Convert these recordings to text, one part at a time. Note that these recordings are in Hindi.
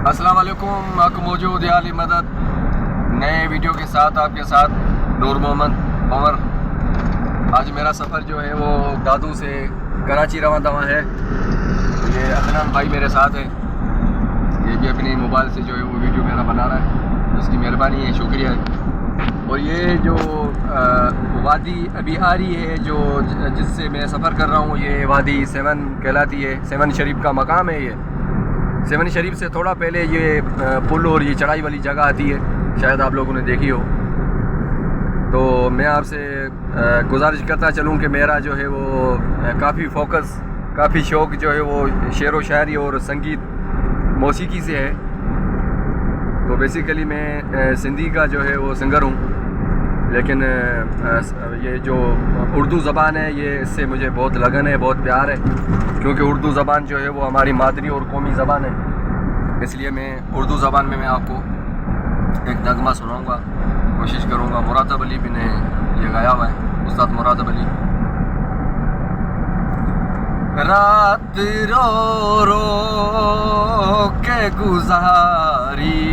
अस्सलाम वालेकुम। हक मौजूद याली मदद नए वीडियो के साथ आपके साथ नूर मोहम्मद पवर। आज मेरा सफ़र जो है वो दादू से कराची रवा दवा है। ये अदनान भाई मेरे साथ है, ये भी अपने मोबाइल से जो है वो वीडियो मेरा बना रहा है, उसकी मेहरबानी है, शुक्रिया है। और ये जो वादी अभी आ रही है जो जिससे मैं सफ़र कर रहा हूँ, ये वादी सेवन कहलाती है। सेवन शरीफ का मकाम है। ये सेवन शरीफ से थोड़ा पहले ये पुल और ये चढ़ाई वाली जगह आती है, शायद आप लोगों ने देखी हो। तो मैं आपसे गुजारिश करता चलूँ कि मेरा जो है वो काफ़ी फोकस, काफ़ी शौक़ जो है वो शेर व शायरी और संगीत मौसीकी से है। तो बेसिकली मैं सिंधी का जो है वो सिंगर हूँ, लेकिन ये जो उर्दू ज़बान है ये इससे मुझे बहुत लगन है, बहुत प्यार है, क्योंकि उर्दू ज़बान जो है वो हमारी मादरी और कौमी ज़बान है। इसलिए मैं उर्दू ज़बान में मैं आपको एक नगमा सुनाऊंगा, कोशिश करूंगा। मुरातब अली भी ने ये गाया हुआ है, उस्ताद मुरातब अली। रात रो रो के गुजारी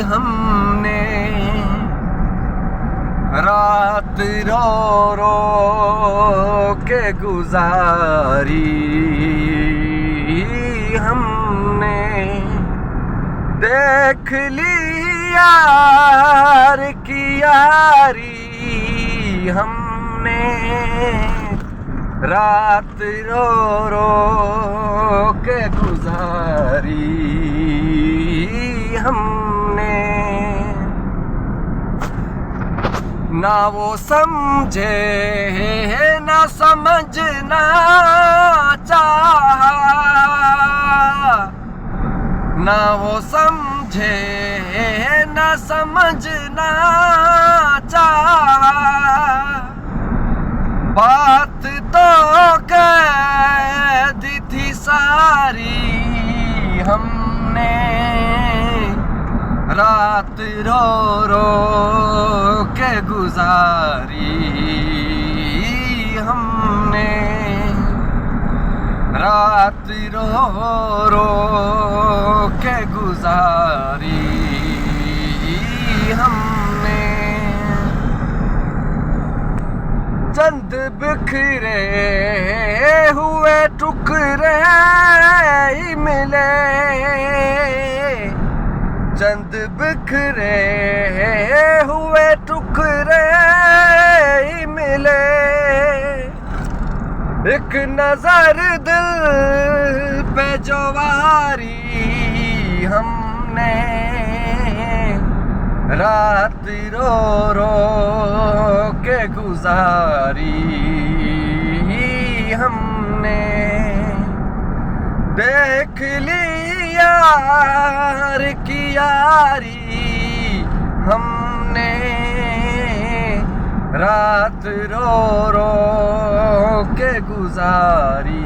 हमने, रात रो रो के गुजारी हमने, देख लिया यार की यारी हमने, रात रो रो के गुजारी हमने। ना वो समझे ना समझना चाहा, ना वो समझे ना समझना चाहा, बात तो कह दी थी सारी हमने, रात रो रो के गुजारी हमने, रात रो रो के गुजारी हमने। चंद बिखरे हुए टुकड़े ही मिले, चंद बिखरे हुए टुकड़े ही मिले, एक नजर दिल पे जो वारी हमने, रात रो रो के गुजारी हमने, देख लिया यार की यारी हमने, रात रो रो के गुजारी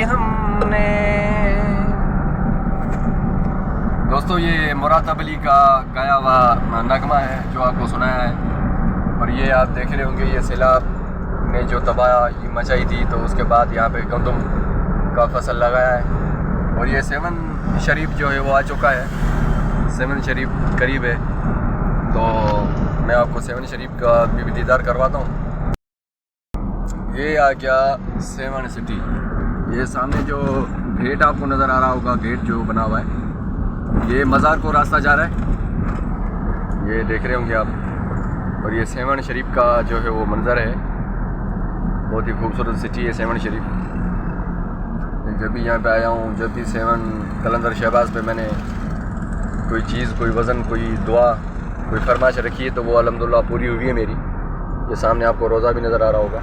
हमने। दोस्तों, ये मुरातब अली का गाया हुआ नगमा है जो आपको सुनाया है। और ये आप देख रहे होंगे, ये सैलाब ने जो तबाही मचाई थी, तो उसके बाद यहाँ पे गंदम का फसल लगाया है। और ये सेवन शरीफ जो है वो आ चुका है, सेवन शरीफ करीब है, तो मैं आपको सेवन शरीफ का भी दीदार करवाता हूँ। ये आ गया सेवन सिटी। ये सामने जो गेट आपको नज़र आ रहा होगा, गेट जो बना हुआ है, ये मज़ार को रास्ता जा रहा है, ये देख रहे होंगे आप। और ये सेवन शरीफ का जो है वो मंज़र है, बहुत ही खूबसूरत सिटी है सेवन शरीफ। जब भी यहाँ पे आया हूँ, जब भी सेवन कलंदर शहबाज पे मैंने कोई चीज़, कोई वज़न, कोई दुआ, कोई फरमाइश रखी है, तो वो अल्हम्दुलिल्लाह पूरी हुई है मेरी। ये सामने आपको रोज़ा भी नज़र आ रहा होगा।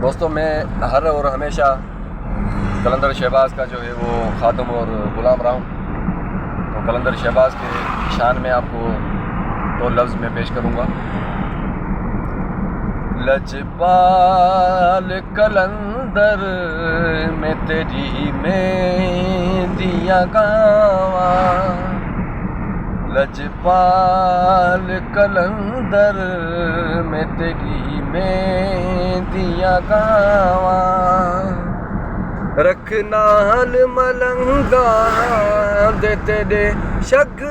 दोस्तों, मैं हर और हमेशा कलंदर शहबाज का जो है वो खादम और ग़ुलाम रहा हूँ। तो कलंदर शहबाज के शान में आपको दो लफ्ज़ में पेश करूँगा। लजपाल कलंदर में तेरी मेहंदियाँ गावा, लजपाल कलंदर में तेरी मेहंदियाँ गावा, रखना हल मलंगा दे तेरे शग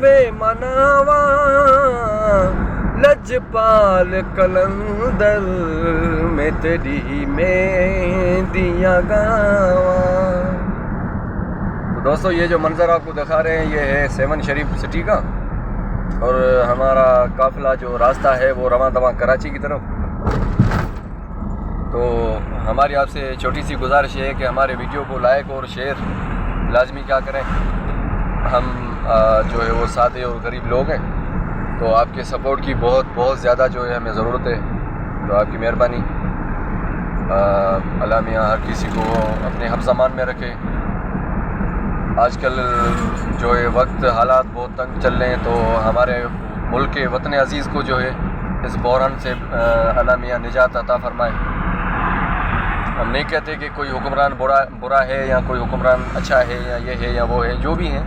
वे मनावा लजपाल कलंदर में तेरी मेहंदियां गावा। तो दोस्तों ये जो मंज़र आपको दिखा रहे हैं ये है 7 शरीफ सिटी का, और हमारा काफ़िला जो रास्ता है वो रवां दवां कराची की तरफ। तो हमारी आपसे छोटी सी गुजारिश है कि हमारे वीडियो को लाइक और शेयर लाजमी क्या करें। हम जो है वो सादे और गरीब लोग हैं, तो आपके सपोर्ट की बहुत ज़्यादा जो है हमें ज़रूरत है। तो आपकी मेहरबानी, अल्लाह मियाँ हर किसी को अपने हफ्ज़-अमान में रखे। आजकल जो है वक्त हालात बहुत तंग चल रहे हैं, तो हमारे मुल्क के वतन अज़ीज़ को जो है इस बहरान से अल्लाह मियाँ निजात अता फ़रमाए। हम नहीं कहते कि कोई हुक्मरान बुरा है या कोई हुक्मरान अच्छा है या ये है या वो है, जो भी हैं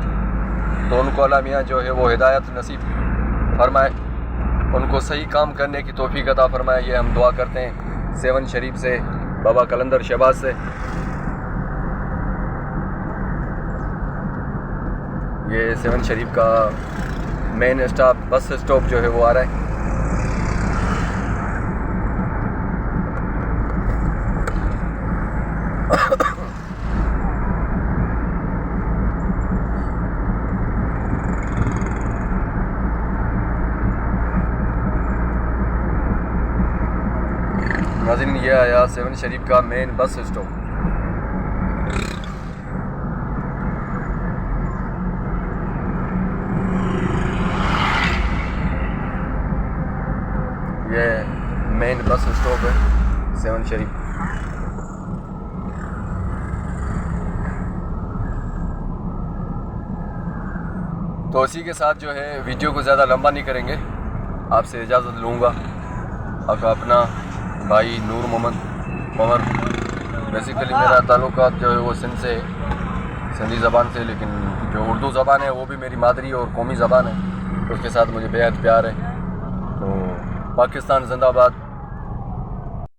तो उनको अल्लाह मियाँ जो है वो हिदायत नसीब फरमाए, उनको सही काम करने की तौफीक अता फरमाए। ये हम दुआ करते हैं 7 शरीफ से, बाबा कलंदर शहबाज से। ये 7 शरीफ का मेन स्टॉप बस स्टॉप जो है वो आ रहा है। नाज़रीन ये आया 7 शरीफ का मेन बस स्टॉप। ये मेन बस स्टॉप है 7 शरीफ। तो इसी के साथ जो है वीडियो को ज़्यादा लंबा नहीं करेंगे, आपसे इजाज़त लूँगा। आपका अपना भाई नूर मोहम्मद पंवर। बेसिकली मेरा ताल्लुकात जो है वो सिंध से, सिंधी ज़बान से, लेकिन जो उर्दू ज़बान है वो भी मेरी मादरी और कौमी ज़बान है, तो उसके साथ मुझे बेहद प्यार है। तो पाकिस्तान जिंदाबाद।